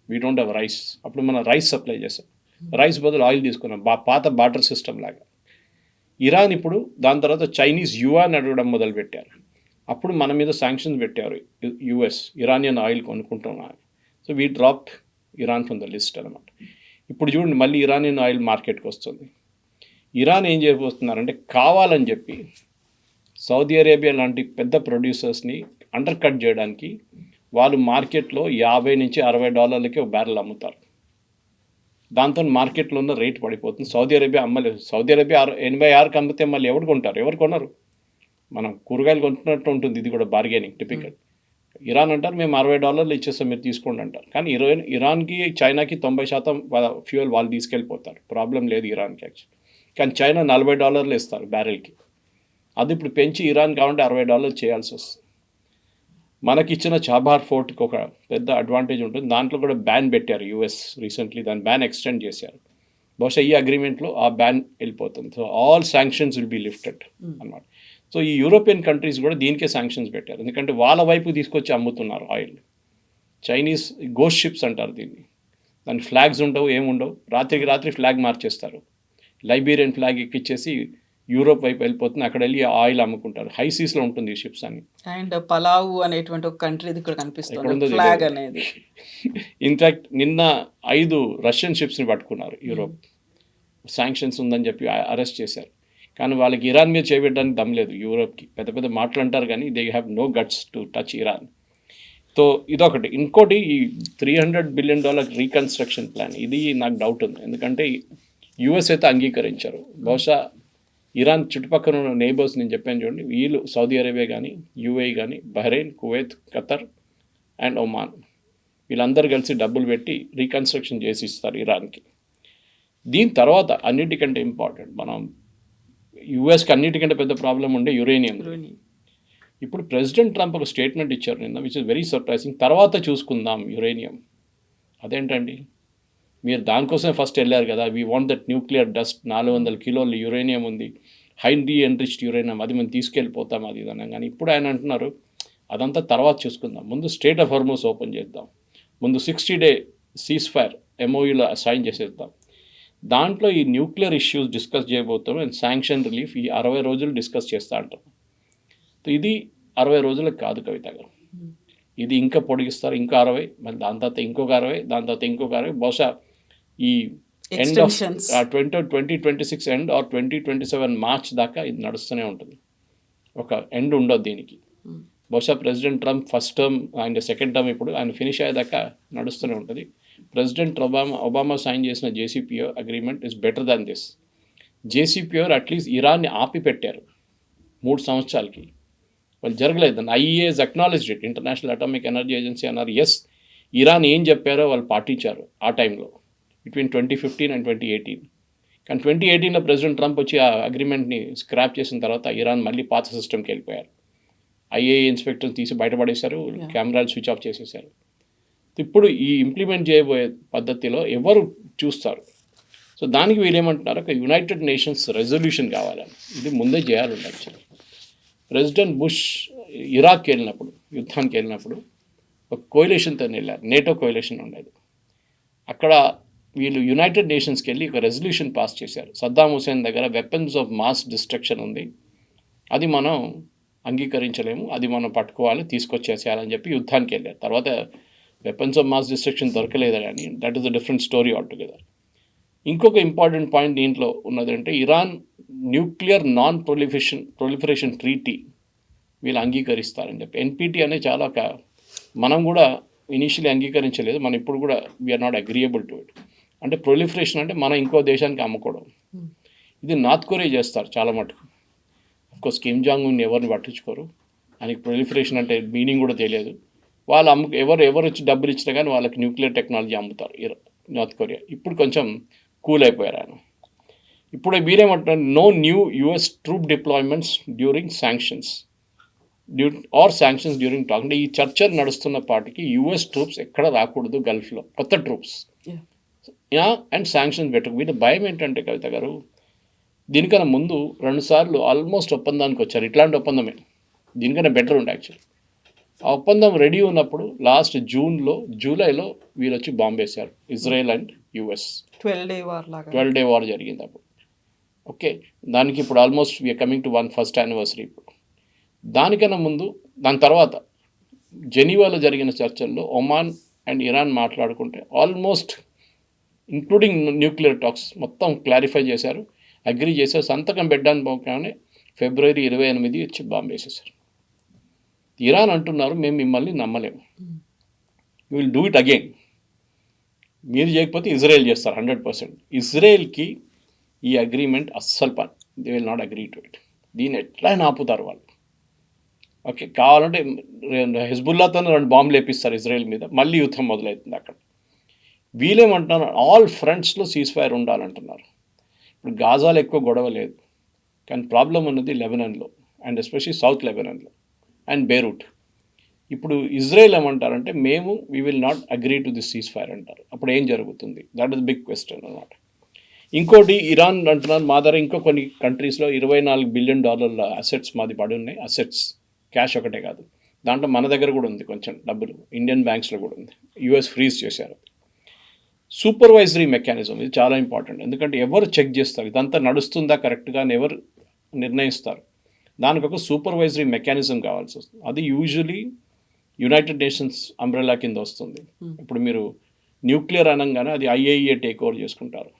వీ డోంట్ హ్యావ్ రైస్. అప్పుడు మనం రైస్ సప్లై చేస్తాం, రైస్ బదులు ఆయిల్ తీసుకున్నాం, పాత బార్టర్ సిస్టమ్ లాగా. ఇరాన్ ఇప్పుడు దాని తర్వాత చైనీస్ యువాన్ అడగడం మొదలుపెట్టారు. అప్పుడు మన మీద శాంక్షన్స్ పెట్టారు యుఎస్, ఇరానియన్ ఆయిల్ కొనుక్కుంటున్నారు. So we dropped Iran from the list అనమాట. ఇప్పుడు చూడండి మళ్ళీ ఇరానియన్ ఆయిల్ మార్కెట్కి వస్తుంది. ఇరాన్ ఏం చేయబోతున్నారంటే కావాలని చెప్పి సౌదీ అరేబియా లాంటి పెద్ద ప్రొడ్యూసర్స్ని అండర్ కట్ చేయడానికి వాళ్ళు మార్కెట్లో $50-60 ఒక బ్యారెల్ అమ్ముతారు. దాంతో మార్కెట్లో ఉన్న రేట్ పడిపోతుంది. సౌదీ అరేబియా అమ్మలేదు. సౌదీ అరేబియా 86కి అమ్మితే మళ్ళీ ఎవరు కొంటారు? ఎవరు కొనరు. మనం కూరగాయలు కొంటున్నట్టు ఉంటుంది. ఇది కూడా బార్గెనింగ్ టిపికల్. ఇరాన్ అంటారు మేము $60 ఇచ్చేస్తాం మీరు తీసుకోండి అంటారు. కానీ ఇరాన్కి చైనాకి 90% ఫ్యూయల్ వాళ్ళు తీసుకెళ్ళిపోతారు, ప్రాబ్లం లేదు ఇరాన్కి యాక్చువల్లీ. కానీ చైనా $40 ఇస్తారు బ్యారెల్కి. అది ఇప్పుడు పెంచి ఇరాన్ కావాలంటే $60 చేయాల్సి వస్తుంది. మనకి ఇచ్చిన చాబార్ ఫోర్ట్కి ఒక పెద్ద అడ్వాంటేజ్ ఉంటుంది. దాంట్లో కూడా బ్యాన్ పెట్టారు యూఎస్ రీసెంట్లీ, దాని బ్యాన్ ఎక్స్టెండ్ చేశారు. బహుశా ఈ అగ్రిమెంట్లో ఆ బ్యాన్ వెళ్ళిపోతుంది. So all sanctions will be lifted అన్నమాట. సో ఈ యూరోపియన్ కంట్రీస్ కూడా దీనికే శాంక్షన్స్ పెట్టారు. ఎందుకంటే వాళ్ళ వైపు తీసుకొచ్చి అమ్ముతున్నారు ఆయిల్. చైనీస్ గోస్ట్ షిప్స్ అంటారు దీన్ని. దాని ఫ్లాగ్స్ ఉండవు, ఏముండవు, రాత్రికి రాత్రి ఫ్లాగ్ మార్చేస్తారు. లైబీరియన్ ఫ్లాగ్ ఎక్కిచ్చేసి యూరోప్ వైపు వెళ్ళిపోతుంది, అక్కడ వెళ్ళి ఆయిల్ అమ్ముకుంటారు. హై సీస్లో ఉంటుంది ఈ షిప్స్ అని. అండ్ పలావు అనేటువంటి ఒక కంట్రీ ఇక్కడ కనిపిస్తుంది ఫ్లాగ్ అనేది. ఇన్ఫ్యాక్ట్ నిన్న 5 రష్యన్ షిప్స్ని పట్టుకున్నారు యూరోప్. శాంక్షన్స్ ఉందని చెప్పి అరెస్ట్ చేశారు. కానీ వాళ్ళకి ఇరాన్ మీద చేయబెట్టడానికి దమ్ లేదు యూరోప్కి. పెద్ద పెద్ద మాటలు అంటారు కానీ they have no guts to touch Iran. So ఇదొకటి. ఇంకోటి ఈ $300 బిలియన్ రీకన్స్ట్రక్షన్ ప్లాన్, ఇది నాకు డౌట్ ఉంది. ఎందుకంటే యుఎస్ అయితే అంగీకరించారు. బహుశా ఇరాన్ చుట్టుపక్కల ఉన్న నేబర్స్ నేను చెప్పాను చూడండి, వీళ్ళు సౌదీ అరేబియా కానీ, యూఏఈ కానీ, Bahrain, Kuwait, Qatar and Oman, వీళ్ళందరూ కలిసి డబ్బులు పెట్టి రీకన్స్ట్రక్షన్ చేసి ఇస్తారు ఇరాన్కి. దీని తర్వాత అన్నిటికంటే ఇంపార్టెంట్, మనం యుఎస్కి అన్నిటికంటే పెద్ద ప్రాబ్లం ఉండే యురేనియం. ఇప్పుడు ప్రెసిడెంట్ ట్రంప్ ఒక స్టేట్మెంట్ ఇచ్చారు నిన్న, విచ్ ఇస్ వెరీ సర్ప్రైజింగ్. తర్వాత చూసుకుందాం యురేనియం. అదేంటండి, మీరు దానికోసమే ఫస్ట్ వెళ్ళారు కదా, we want that nuclear dust, 400 కిలోలు యురేనియం ఉంది, హైలీ ఎన్రిచ్డ్ యురేనియం, అది మనం తీసుకెళ్ళిపోతాం అది ఇదన్నా. కానీ ఇప్పుడు ఆయన అంటున్నారు అదంతా తర్వాత చూసుకుందాం. ముందు స్టేట్ ఆఫ్ హార్మోస్ ఓపెన్ చేద్దాం. ముందు 60-day సీజ్ ఫైర్ ఎంఓయూలో సైన్ చేసేద్దాం. దాంట్లో ఈ న్యూక్లియర్ ఇష్యూస్ డిస్కస్ చేయబోతాం అండ్ శాంక్షన్ రిలీఫ్ ఈ 60 రోజులు డిస్కస్ చేస్తూ అంటాం. ఇది 60 రోజులకు కాదు కవిత గారు, ఇది ఇంకా పొడిగిస్తారు, ఇంకా 60, మళ్ళీ దాని తర్వాత ఇంకొక 60, దాని తర్వాత ఇంకొక 60, బహుశా ఈ end of 2026 end or 2027 March దాకా ఇది నడుస్తూనే ఉంటుంది. ఒక ఎండ్ ఉండదు దీనికి. బహుశా ప్రెసిడెంట్ ట్రంప్ ఫస్ట్ టర్మ్ ఆయన సెకండ్ టర్మ్ ఇప్పుడు ఆయన ఫినిష్ అయ్యేదాకా నడుస్తూనే ఉంటుంది. ప్రెసిడెంట్ ఒబామా సైన్ చేసిన JCPOA agreement is better than this. JCPOA at least ఇరాన్ని ఆపి పెట్టారు 3 సంవత్సరాలకి, వాళ్ళు జరగలేదు. IAEA acknowledged it, International Atomic Energy Agency అన్నారు ఎస్ ఇరాన్ ఏం చెప్పారో వాళ్ళు పాటించారు ఆ టైంలో బిట్వీన్ 2015 and 2018. కానీ 2018లో ప్రెసిడెంట్ ట్రంప్ వచ్చి ఆ అగ్రిమెంట్ని స్క్రాప్ చేసిన తర్వాత ఇరాన్ మళ్ళీ పాత సిస్టమ్కి వెళ్ళిపోయారు. ఐఏఏ ఇన్స్పెక్టర్ తీసి బయటపడేశారు, కెమెరాలు స్విచ్ ఆఫ్ చేసేసారు. ఇప్పుడు ఈ ఇంప్లిమెంట్ చేయబోయే పద్ధతిలో ఎవరు చూస్తారు? సో దానికి వీళ్ళేమంటున్నారు, ఒక యునైటెడ్ నేషన్స్ రెజల్యూషన్ కావాలని. ఇది ముందే చేయాలండి. యాక్చువల్లీ ప్రెసిడెంట్ బుష్ ఇరాక్కి వెళ్ళినప్పుడు, యుద్ధానికి వెళ్ళినప్పుడు ఒక కోయిలేషన్తో వెళ్ళారు, నేటో కోయిలేషన్ ఉండేది. అక్కడ వీళ్ళు యునైటెడ్ నేషన్స్కి వెళ్ళి ఒక రెజల్యూషన్ పాస్ చేశారు. సద్దాం హుసేన్ దగ్గర వెపన్స్ ఆఫ్ మాస్ డిస్ట్రక్షన్ ఉంది, అది మనం అంగీకరించలేము, అది మనం పట్టుకోవాలి, తీసుకొచ్చేసేయాలని చెప్పి యుద్ధానికి వెళ్ళారు. తర్వాత వెపన్స్ ఆఫ్ మాస్ డిస్ట్రక్షన్ దొరకలేదు, కానీ that is a different story all together. ఇంకొక ఇంపార్టెంట్ పాయింట్ దీంట్లో ఉన్నదంటే Iran nuclear non proliferation treaty వీళ్ళు అంగీకరిస్తారని చెప్పి. ఎన్పిటి అనే చాలా మనం కూడా ఇనీషియలీ అంగీకరించలేదు, మనం ఇప్పుడు కూడా we are not agreeable to it. అంటే ప్రొలిఫరేషన్ అంటే మనం ఇంకో దేశానికి అమ్ముకోవడం. ఇది నార్త్ కొరియా చేస్తారు చాలా మటుకు. అఫ్కోర్స్ కిమ్ జాంగ్ ఉన్ ఎవరిని పట్టించుకోరు, ఆయనకి ప్రొలిఫరేషన్ అంటే మీనింగ్ కూడా తెలియదు. వాళ్ళు ఎవరు వచ్చి డబ్బులు ఇచ్చినా కానీ వాళ్ళకి న్యూక్లియర్ టెక్నాలజీ అమ్ముతారు నార్త్ కొరియా. ఇప్పుడు కొంచెం కూల్ అయిపోయారు ఆయన. ఇప్పుడు వీరేమంటారు, no new US troop deployments during sanctions during talk. అంటే ఈ చర్చలు నడుస్తున్న పాటికి యుఎస్ ట్రూప్స్ ఎక్కడ రాకూడదు గల్ఫ్లో, కొత్త ట్రూప్స్ అండ్ శాంక్షన్స్ పెట్టకు. వీటి భయం ఏంటంటే కవిత గారు, దీనికన్నా ముందు 2 సార్లు ఆల్మోస్ట్ ఒప్పందానికి వచ్చారు. ఇట్లాంటి ఒప్పందమే, దీనికన్నా బెటర్ ఉండే యాక్చువల్లీ. ఆ ఒప్పందం రెడీ ఉన్నప్పుడు లాస్ట్ జూలైలో వీళ్ళు వచ్చి బాంబు వేశారు, Israel and US. 12-day war జరిగింది అప్పుడు. ఓకే, దానికి ఇప్పుడు almost we are coming to first anniversary. ఇప్పుడు దానికన్నా ముందు, దాని తర్వాత జెనీవాలో జరిగిన చర్చల్లో ఒమాన్ అండ్ ఇరాన్ మాట్లాడుకుంటే ఆల్మోస్ట్ ఇంక్లూడింగ్ న్యూక్లియర్ టాక్స్ మొత్తం క్లారిఫై చేశారు, అగ్రీ చేశారు. సంతకం పెట్టడానికి పోగానే February 28 వచ్చి బాంబు వేసేశారు. ఇరాన్ అంటున్నారు మేము మిమ్మల్ని నమ్మలేము, you will do it again. మీరు చేయకపోతే ఇజ్రాయెల్ చేస్తారు 100%. ఇజ్రాయెల్కి ఈ అగ్రిమెంట్ అస్సలు పని, they will not agree to it. దీన్ని ఎట్లయినా ఆపుతారు వాళ్ళు. ఓకే, కావాలంటే హిజ్బుల్లాతో 2 బాంబులు వేపిస్తారు ఇజ్రాయెల్ మీద, మళ్ళీ యుద్ధం మొదలవుతుంది అక్కడ. వీళ్ళేమంటున్నారు, ఆల్ ఫ్రంట్స్లో సీజ్ ఫైర్ ఉండాలంటున్నారు. ఇప్పుడు గాజాలో ఎక్కువ గొడవ లేదు, కానీ ప్రాబ్లం ఉన్నది లెబనాన్లో అండ్ ఎస్పెషల్లీ సౌత్ లెబనాన్లో అండ్ బేరూట్. ఇప్పుడు ఇజ్రాయెల్ ఏమంటారంటే మేము we will not agree to this ceasefire అంటారు. అప్పుడు ఏం జరుగుతుంది? దట్ ఇస్ బిగ్ క్వశ్చన్ అన్నమాట. ఇంకోటి ఇరాన్ అంటున్నారు, మా దగ్గర ఇంకో కొన్ని కంట్రీస్లో $24 బిలియన్ అసెట్స్ మాది పడి ఉన్నాయి. అసెట్స్, క్యాష్ ఒకటే కాదు, దాంట్లో మన దగ్గర కూడా ఉంది కొంచెం డబ్బులు, ఇండియన్ బ్యాంక్స్లో కూడా ఉంది. యూఎస్ ఫ్రీజ్ చేశారు. సూపర్వైజరీ మెకానిజం ఇది చాలా ఇంపార్టెంట్, ఎందుకంటే ఎవరు చెక్ చేస్తారు ఇదంతా నడుస్తుందా కరెక్ట్గా అని ఎవరు నిర్ణయిస్తారు? దానికి ఒక సూపర్వైజరీ మెకానిజం కావాల్సి వస్తుంది. అది యూజువలీ యునైటెడ్ నేషన్స్ అంబ్రెలా కింద వస్తుంది. ఇప్పుడు మీరు న్యూక్లియర్ అనగానే అది ఐఏఈఏ టేక్ ఓవర్ చేసుకుంటారు,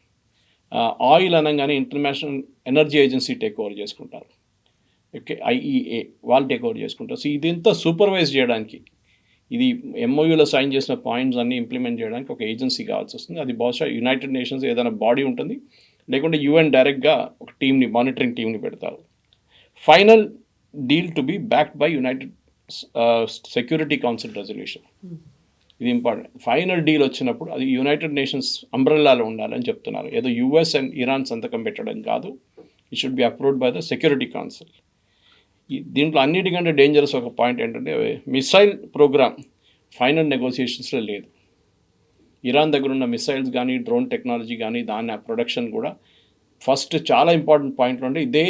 ఆయిల్ అనగానే international energy agency take over చేసుకుంటారు, ఓకే, ఐఈఏ వాళ్ళు టేక్ ఓవర్ చేసుకుంటారు. సో ఇదంతా సూపర్వైజ్ చేయడానికి, ఇది ఎంఓయూలో సైన్ చేసిన పాయింట్స్ అన్నీ ఇంప్లిమెంట్ చేయడానికి ఒక ఏజెన్సీ కావాల్సి వస్తుంది. అది బహుశా యునైటెడ్ నేషన్స్ ఏదైనా బాడీ ఉంటుంది, లేకుంటే యుఎన్ డైరెక్ట్గా ఒక టీమ్ని, మానిటరింగ్ టీమ్ని పెడతారు. Final deal to be backed by United security council resolution. ఇది ఇంపార్టెంట్. ఫైనల్ డీల్ వచ్చినప్పుడు అది యునైటెడ్ నేషన్స్ అంబ్రెల్లాలో ఉండాలని చెప్తున్నారు. ఏదో యుఎస్ అండ్ ఇరాన్ సంతకం పెట్టడం కాదు, it should be approved by the security council. దీంట్లో అన్నిటికంటే డేంజరస్ ఒక పాయింట్ ఏంటంటే మిసైల్ ప్రోగ్రామ్ ఫైనల్ నెగోసియేషన్స్లో లేదు. ఇరాన్ దగ్గర ఉన్న మిసైల్స్ కానీ, డ్రోన్ టెక్నాలజీ కానీ, దాని ప్రొడక్షన్ కూడా ఫస్ట్ చాలా ఇంపార్టెంట్ పాయింట్లు అంటే ఇదే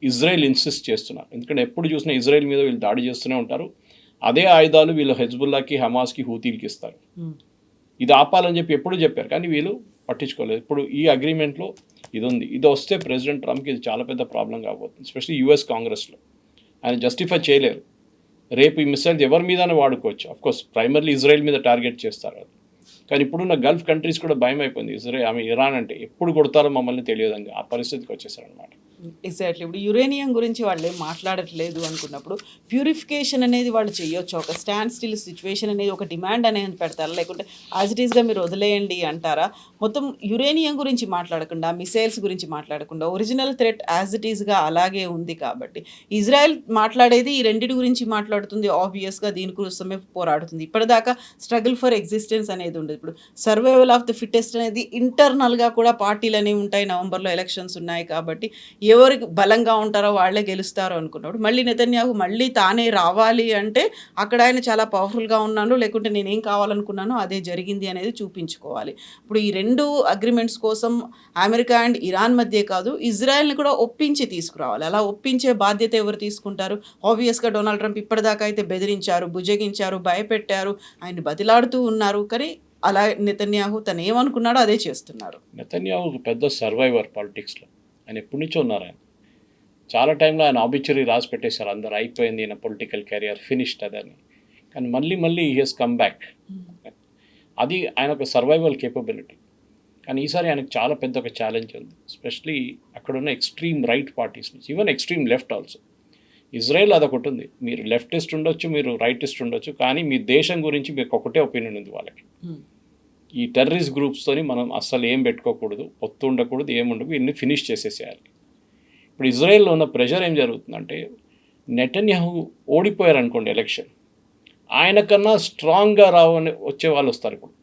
ఇజ్రాయెల్ ఇన్సిస్ట్ చేస్తున్నారు. ఎందుకంటే ఎప్పుడు చూసినా ఇజ్రాయెల్ మీద వీళ్ళు దాడి చేస్తూనే ఉంటారు. అదే ఆయుధాలు వీళ్ళు హెజ్బుల్లాకి, హమాస్కి, హూతీలకి ఇస్తారు. ఇది ఆపాలని చెప్పి ఎప్పుడు చెప్పారు, కానీ వీళ్ళు పట్టించుకోలేదు. ఇప్పుడు ఈ అగ్రిమెంట్లో ఇది ఉంది. ఇది వస్తే ప్రెసిడెంట్ ట్రంప్కి ఇది చాలా పెద్ద ప్రాబ్లం కాబోతుంది, ఎస్పెషల్లీ యూఎస్ కాంగ్రెస్లో. ఆయన జస్టిఫై చేయలేరు. రేపు ఈ మిసైల్స్ ఎవరి మీదనే వాడుకోవచ్చు. అఫ్కోర్స్ ప్రైమర్లీ ఇజ్రాయెల్ మీద టార్గెట్ చేస్తారు అది, కానీ ఇప్పుడున్న గల్ఫ్ కంట్రీస్ కూడా భయం అయిపోయింది. ఇరాన్ అంటే ఎప్పుడు కొడతారో మమ్మల్ని తెలియదండి, ఆ పరిస్థితికి వచ్చేసారనమాట. ఎగ్జాక్ట్లీ. ఇప్పుడు యురేనియం గురించి వాళ్ళు ఏం మాట్లాడట్లేదు అనుకున్నప్పుడు ప్యూరిఫికేషన్ అనేది వాళ్ళు చేయొచ్చు. ఒక స్టాండ్ స్టిల్ సిచ్యువేషన్ అనేది ఒక డిమాండ్ అనేది పెడతారా, లేకుంటే యాజ్ ఇట్ ఈస్గా మీరు వదిలేయండి అంటారా? మొత్తం యురేనియం గురించి మాట్లాడకుండా, మిసైల్స్ గురించి మాట్లాడకుండా, ఒరిజినల్ థ్రెట్ యాజ్ ఇట్ ఈస్గా అలాగే ఉంది కాబట్టి ఇజ్రాయెల్ మాట్లాడేది ఈ రెండింటి గురించి మాట్లాడుతుంది. ఆబ్వియస్గా దీనికోసమే పోరాడుతుంది. ఇప్పటిదాకా స్ట్రగుల్ ఫర్ ఎగ్జిస్టెన్స్ అనేది ఉండదు. ఇప్పుడు సర్వైవల్ ఆఫ్ ది ఫిట్టెస్ట్ అనేది ఇంటర్నల్గా కూడా పార్టీలు అనేవి ఉంటాయి. నవంబర్లో ఎలక్షన్స్ ఉన్నాయి కాబట్టి ఎవరికి బలంగా ఉంటారో వాళ్ళే గెలుస్తారో అనుకున్నప్పుడు మళ్ళీ నెతన్యాహు మళ్ళీ తానే రావాలి అంటే అక్కడ ఆయన చాలా పవర్ఫుల్గా ఉన్నాను, లేకుంటే నేనేం కావాలనుకున్నానో అదే జరిగింది అనేది చూపించుకోవాలి. ఇప్పుడు ఈ రెండు అగ్రిమెంట్స్ కోసం అమెరికా అండ్ ఇరాన్ మధ్య కాదు, ఇజ్రాయెల్ని కూడా ఒప్పించి తీసుకురావాలి. అలా ఒప్పించే బాధ్యత ఎవరు తీసుకుంటారు? ఆబ్వియస్గా డొనాల్డ్ ట్రంప్ ఇప్పటిదాకా అయితే బెదిరించారు, బుజ్జగించారు, భయపెట్టారు, ఆయన బతిలాడుతూ ఉన్నారు. కానీ అలా నెతన్యాహు తను ఏమనుకున్నాడో అదే చేస్తున్నారు. నెతన్యాహు ఒక పెద్ద సర్వైవర్ పాలిటిక్స్లో. ఆయన ఎప్పటి నుంచో ఉన్నారు. ఆయన చాలా టైంలో ఆయన ఆబిచురీ రాసి పెట్టేశారు, అందరు అయిపోయింది ఈయన పొలిటికల్ కెరియర్ ఫినిష్డ్ అదని. కానీ మళ్ళీ హీ హెస్ కమ్ బ్యాక్. అది ఆయన ఒక సర్వైవల్ కేపబిలిటీ. కానీ ఈసారి ఆయనకు చాలా పెద్ద ఒక ఛాలెంజ్ ఉంది, ఎస్పెషలీ అక్కడున్న ఎక్స్ట్రీమ్ రైట్ పార్టీస్ నుంచి, even extreme left also. Israel అదొకటి ఉంది, మీరు లెఫ్టిస్ట్ ఉండొచ్చు, మీరు రైటిస్ట్ ఉండొచ్చు, కానీ మీ దేశం గురించి మీకు ఒకటే ఒపీనియన్ ఉంది వాళ్ళకి. ఈ టెర్రరిస్ట్ గ్రూప్స్తోని మనం అస్సలు ఏం పెట్టుకోకూడదు, పొత్తు ఉండకూడదు, ఏముండదు, ఇన్ని ఫినిష్ చేసేసేయాలి. ఇప్పుడు ఇజ్రాయెల్లో ఉన్న ప్రెషర్ ఏం జరుగుతుందంటే, నెతన్యాహు ఓడిపోయారు అనుకోండి ఎలక్షన్, ఆయన కన్నా స్ట్రాంగ్గా రావని వచ్చే వాళ్ళు వస్తారు. ఇప్పుడు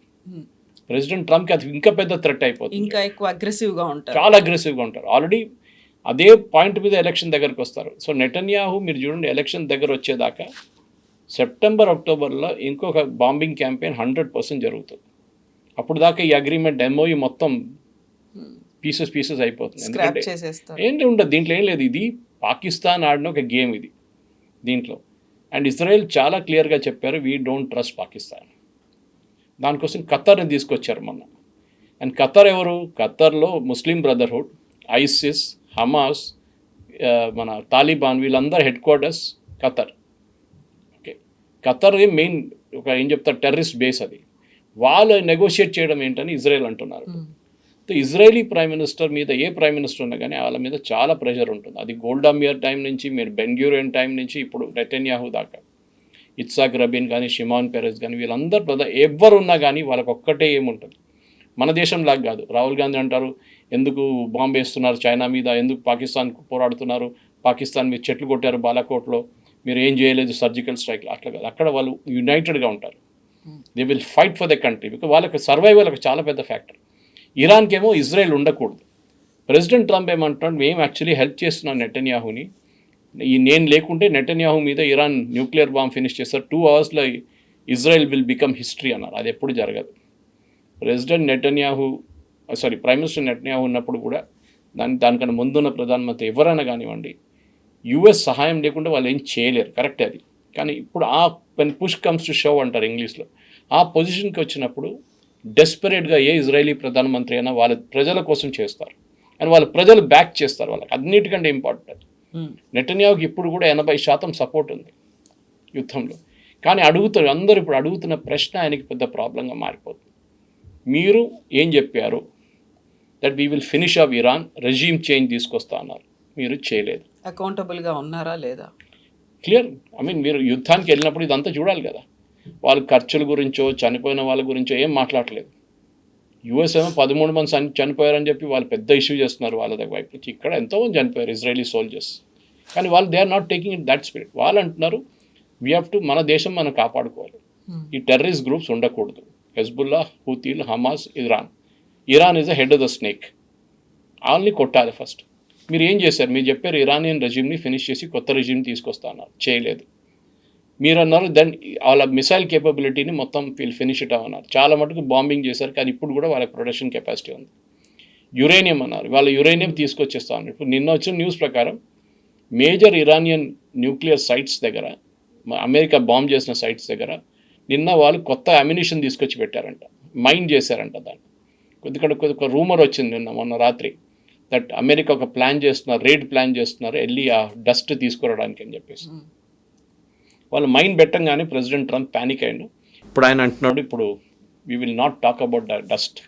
ప్రెసిడెంట్ ట్రంప్కి అది ఇంకా పెద్ద థ్రెట్ అయిపోతుంది, ఇంకా ఎక్కువ అగ్రెసివ్గా ఉంటారు, చాలా అగ్రెసివ్గా ఉంటారు. ఆల్రెడీ అదే పాయింట్ మీద ఎలక్షన్ దగ్గరకు వస్తారు. సో నెతన్యాహు మీరు చూడండి, ఎలక్షన్ దగ్గర వచ్చేదాకా సెప్టెంబర్, అక్టోబర్లో ఇంకొక బాంబింగ్ క్యాంపెయిన్ 100% జరుగుతుంది. అప్పుడు దాకా ఈ అగ్రిమెంట్ ఎంఓయూ మొత్తం పీసెస్ అయిపోతుంది. ఎందుకంటే ఏంటి ఉండదు దీంట్లో, ఏం లేదు. ఇది పాకిస్తాన్ ఆడిన ఒక గేమ్ ఇది దీంట్లో. అండ్ ఇజ్రాయెల్ చాలా క్లియర్గా చెప్పారు, వీ డోంట్ ట్రస్ట్ పాకిస్తాన్. దానికోసం ఖతర్ని తీసుకొచ్చారు మొన్న. అండ్ ఖతర్ ఎవరు? ఖతర్లో ముస్లిం బ్రదర్హుడ్, ఐసిస్, హమాస్, మన తాలిబాన్, వీళ్ళందరూ head quarters Qatar. Okay, Qatar main ఒక ఏం చెప్తారు టెర్రరిస్ట్ బేస్ అది. వాళ్ళు నెగోషియేట్ చేయడం ఏంటని ఇజ్రాయెల్ అంటున్నారు. ఇజ్రాయలీ ప్రైమ్ మినిస్టర్ మీద ఏ ప్రైమ్ మినిస్టర్ ఉన్నా కానీ వాళ్ళ మీద చాలా ప్రెషర్ ఉంటుంది. అది గోల్డా మీర్ టైం నుంచి, మీరు బెన్గ్యూరియన్ టైం నుంచి ఇప్పుడు నెతన్యాహు దాకా, ఇత్సాక్ రబీన్ కానీ, షిమాన్ పెరెస్ కానీ, వీళ్ళందరూ ఎవరు ఉన్నా కానీ వాళ్ళకి ఒక్కటే ఏముంటుంది, మన దేశంలాగా కాదు. రాహుల్ గాంధీ అంటారు, ఎందుకు బాంబు వేస్తున్నారు చైనా మీద, ఎందుకు పాకిస్తాన్కు పోరాడుతున్నారు, పాకిస్తాన్ మీద చెట్లు కొట్టారు బాలాకోట్లో, మీరు ఏం చేయలేదు సర్జికల్ స్ట్రైక్లు. అట్లా కాదు, అక్కడ వాళ్ళు యునైటెడ్గా ఉంటారు. They will fight for the country, because వాళ్ళకి సర్వైవల్ ఒక చాలా పెద్ద ఫ్యాక్టర్. ఇరాన్కి ఏమో ఇజ్రాయెల్ ఉండకూడదు. ప్రెసిడెంట్ ట్రంప్ ఏమంటున్నాడు, మేము యాక్చువల్లీ హెల్ప్ చేస్తున్నాం నెతన్యాహుని, నేను లేకుంటే నెతన్యాహు మీద ఇరాన్ న్యూక్లియర్ బాంబ్ ఫినిష్ చేస్తారు, 2 అవర్స్లో ఇజ్రాయెల్ విల్ బికమ్ హిస్టరీ అన్నారు. అది ఎప్పుడు జరగదు. President Netanyahu prime minister Netanyahu ఉన్నప్పుడు కూడా దానికన్నా ముందున్న ప్రధానమంత్రి ఎవరైనా కానివ్వండి, యుఎస్ సహాయం లేకుండా వాళ్ళు ఏం చేయలేరు, కరెక్ట్ అది. కానీ ఇప్పుడు వెన్ పుష్ కమ్స్ టు షవ్ అంటారు ఇంగ్లీష్లో, ఆ పొజిషన్కి వచ్చినప్పుడు డెస్పరేట్గా ఏ ఇజ్రాయలీ ప్రధానమంత్రి అయినా వాళ్ళ ప్రజల కోసం చేస్తారు, అండ్ వాళ్ళ ప్రజలు బ్యాక్ చేస్తారు. వాళ్ళకి అన్నిటికంటే ఇంపార్టెంట్. నెతన్యాహుకి ఇప్పుడు కూడా 80% సపోర్ట్ ఉంది యుద్ధంలో. కానీ అందరూ ఇప్పుడు అడుగుతున్న ప్రశ్న ఆయనకి పెద్ద ప్రాబ్లంగా మారిపోతుంది. మీరు ఏం చెప్పారు, that we will finish off Iran, regime change తీసుకొస్తా అన్నారు, మీరు చేయలేదు. అకౌంటబుల్గా ఉన్నారా లేదా క్లియర్. మీరు యుద్ధానికి వెళ్ళినప్పుడు ఇదంతా చూడాలి కదా. వాళ్ళ ఖర్చుల గురించో చనిపోయిన వాళ్ళ గురించో ఏం మాట్లాడలేదు. యూఎస్ ఏమో 13 మంది చనిపోయారని చెప్పి వాళ్ళు పెద్ద ఇష్యూ చేస్తున్నారు వాళ్ళ దగ్గర వైపు నుంచి. ఇక్కడ ఎంతోమంది చనిపోయారు ఇజ్రాయలీ సోల్జర్స్, కానీ వాళ్ళు they are not taking it that spirit. వాళ్ళు అంటున్నారు వీ హ్యావ్ టు, మన దేశం మనం కాపాడుకోవాలి, ఈ టెర్రరిస్ట్ గ్రూప్స్ ఉండకూడదు, హెజ్బుల్లా, హూతీలు, Hamas, Iran is the head of the snake, వాళ్ళని కొట్టాలి ఫస్ట్. మీరు ఏం చేశారు? మీరు చెప్పారు ఇరానియన్ రెజ్యూమ్ని ఫినిష్ చేసి కొత్త రెజ్యూమ్ తీసుకొస్తా అన్నారు, చేయలేదు. మీరు అన్నారు దెన్ వాళ్ళ మిసైల్ కేపబిలిటీని మొత్తం ఫినిష్ ఇట్ అన్నారు. చాలా మటుకు బాంబింగ్ చేశారు, కానీ ఇప్పుడు కూడా వాళ్ళకి ప్రొడక్షన్ కెపాసిటీ ఉంది. యురేనియం అన్నారు, వాళ్ళ యురేనియం తీసుకొచ్చేస్తా ఉన్నారు. ఇప్పుడు నిన్న వచ్చిన న్యూస్ ప్రకారం మేజర్ ఇరానియన్ న్యూక్లియర్ సైట్స్ దగ్గర అమెరికా బాంబ్ చేసిన సైట్స్ దగ్గర నిన్న వాళ్ళు కొత్త అమ్యునిషన్ తీసుకొచ్చి పెట్టారంట, మైన్ చేశారంట దాన్ని. ఎందుకంటే ఒక రూమర్ వచ్చింది నిన్న మొన్న రాత్రి దట్ అమెరికా ఒక ప్లాన్ చేస్తున్నారు, రేడ్ ప్లాన్ చేస్తున్నారు వెళ్ళి ఆ డస్ట్ తీసుకురావడానికి అని చెప్పేసి. వాళ్ళు మైన్ పెట్టంగానే ప్రెసిడెంట్ ట్రంప్ ప్యానిక్ అయ్యాడు. ఇప్పుడు ఆయన అంటున్నాడు, ఇప్పుడు we will not talk about the dust,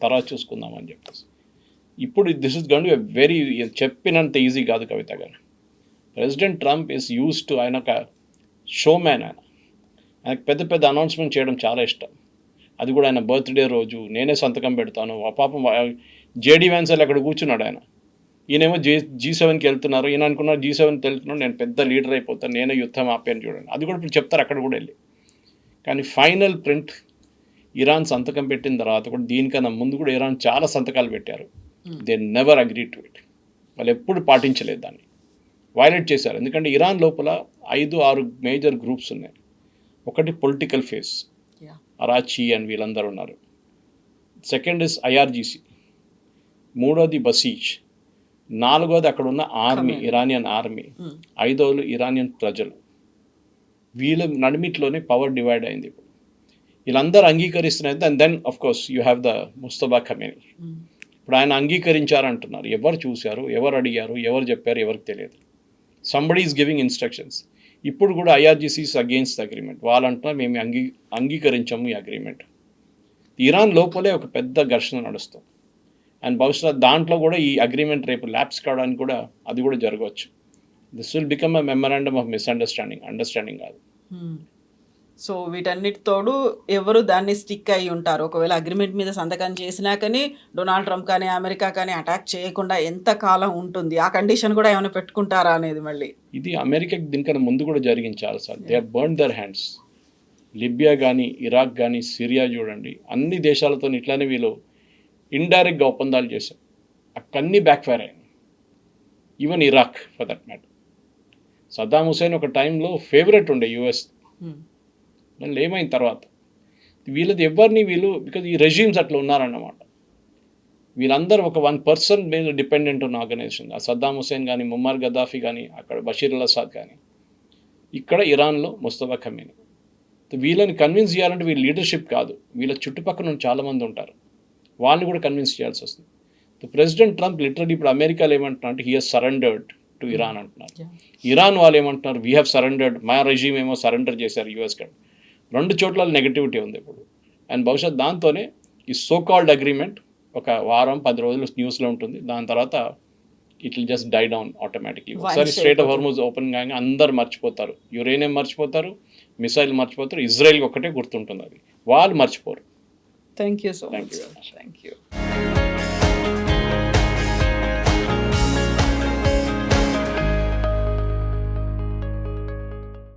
తర్వాత చూసుకుందాం అని చెప్పేసి. ఇప్పుడు this is going to be very, చెప్పినంత ఈజీ కాదు కవిత గారు. President Trump is use to, ఆయన ఒక షోమ్యాన్. ఆయనకు పెద్ద పెద్ద అనౌన్స్మెంట్ చేయడం చాలా ఇష్టం. అది కూడా ఆయన బర్త్డే రోజు నేనే సంతకం పెడతాను. పాపం జేడీ వ్యాన్సల్ అక్కడ కూర్చున్నాడు ఆయన. ఈయనేమో G7కి వెళ్తున్నారు. ఈయన అనుకున్నారు G7కి వెళ్తున్నాడు, నేను పెద్ద లీడర్ అయిపోతాను, నేనే యుద్ధం ఆపాను చూడండి. అది కూడా ఇప్పుడు చెప్తారు అక్కడ కూడా వెళ్ళి. కానీ ఫైనల్ ప్రింట్ ఇరాన్ సంతకం పెట్టిన తర్వాత కూడా, దీనికన్నా ముందు కూడా ఇరాన్ చాలా సంతకాలు పెట్టారు. They never agree to it. వాళ్ళు ఎప్పుడు పాటించలేదు, దాన్ని వైలేట్ చేశారు. ఎందుకంటే ఇరాన్ లోపల 5-6 మేజర్ గ్రూప్స్ ఉన్నాయి. ఒకటి పొలిటికల్ ఫేస్, అరాచీ అని వీళ్ళందరూ ఉన్నారు. సెకండ్ ఇస్ IRGC, మూడోది బసీజ్, నాలుగోది అక్కడ ఉన్న ఆర్మీ, ఇరానియన్ ఆర్మీ, ఐదోది ఇరానియన్ ప్రజలు. వీళ్ళ నడిమిట్లోనే పవర్ డివైడ్ అయింది. ఇప్పుడు వీళ్ళందరూ అంగీకరిస్తున్నారు. And then of course you have the Mustafa Khamenei. ఇప్పుడు ఆయన అంగీకరించారంటున్నారు. ఎవరు చూశారు, ఎవరు అడిగారు, ఎవరు చెప్పారు, ఎవరికి తెలియదు. Somebody is giving instructions. ఇప్పుడు కూడా IRGC is against the agreement. వాళ్ళు అంటున్నారు మేము అంగీకరించాము ఈ అగ్రిమెంట్. ఇరాన్ లోపలే ఒక పెద్ద ఘర్షణ నడుస్తుంది. అండ్ బహుశా దాంట్లో కూడా ఈ అగ్రిమెంట్ రేపు ల్యాప్స్ కావడానికి కూడా అది కూడా జరగవచ్చు. This will become a memorandum of understanding కాదు. సో వీటన్నిటితోడు ఎవరు దాన్ని స్టిక్ అయి ఉంటారు. ఒకవేళ అగ్రిమెంట్ మీద సంతకం చేసినా కానీ డొనాల్డ్ ట్రంప్ కానీ అమెరికా కానీ అటాక్ చేయకుండా ఎంత కాలం ఉంటుంది, ఆ కండిషన్ కూడా ఏమైనా పెట్టుకుంటారా అనేది మళ్ళీ. ఇది అమెరికాకి దీనికన్నా ముందు కూడా జరిగింది చాలాసార్లు. They are burn their hands. Libya కానీ, ఇరాక్ కానీ, సిరియా చూడండి, అన్ని దేశాలతో ఇట్లానే వీళ్ళు ఇండైరెక్ట్గా ఒప్పందాలు చేశారు. అక్కన్నీ బ్యాక్ఫైర్ అయ్యాయి. Even Iraq for that matter. Saddam Hussein ఒక టైంలో ఫేవరెట్ ఉండే US. మళ్ళీ ఏమైన తర్వాత వీళ్ళది ఎవరిని వీళ్ళు, బికాజ్ ఈ రెజ్యూమ్స్ అట్లా ఉన్నారన్నమాట. వీళ్ళందరూ ఒక 1 పర్సన్ మీద డిపెండెంట్ ఉన్న ఆర్గనైజేషన్. ఆ సద్దాం హుసేన్ కానీ, ముమ్మర్ గద్దాఫీ కానీ, అక్కడ బషీర్ అల్ అసాద్ కానీ, ఇక్కడ ఇరాన్లో ముస్తఫా ఖమేనీ. వీళ్ళని కన్విన్స్ చేయాలంటే వీళ్ళ లీడర్షిప్ కాదు, వీళ్ళ చుట్టుపక్కల నుండి చాలామంది ఉంటారు, వాళ్ళని కూడా కన్విన్స్ చేయాల్సి వస్తుంది. ప్రెసిడెంట్ ట్రంప్ లిటరలీ ఇప్పుడు అమెరికాలో ఏమంటున్నారు అంటే he he's surrendered to Iran అంటున్నారు. ఇరాన్ వాళ్ళు ఏమంటున్నారు వీ హ్యావ్ సరెండర్డ్, మా రెజ్యూమ్ ఏమో సరెండర్ చేశారు US కంటే. 2 చోట్ల నెగటివిటీ ఉంది ఇప్పుడు. అండ్ బహుశా దాంతోనే ఈ సో కాల్డ్ అగ్రిమెంట్ ఒక వారం 10 రోజులు న్యూస్లో ఉంటుంది. దాని తర్వాత it will just die down automatically. ఒకసారి స్ట్రైట్ ఆఫ్ హార్ముజ్ ఓపెన్ కాగా అందరు మర్చిపోతారు, యురేనియం మర్చిపోతారు, మిసైల్ మర్చిపోతారు, ఇజ్రాయెల్కి ఒక్కటే గుర్తుంటుంది, అది వాళ్ళు మర్చిపోరు. Thank you so much. Thank you very much. Thank you.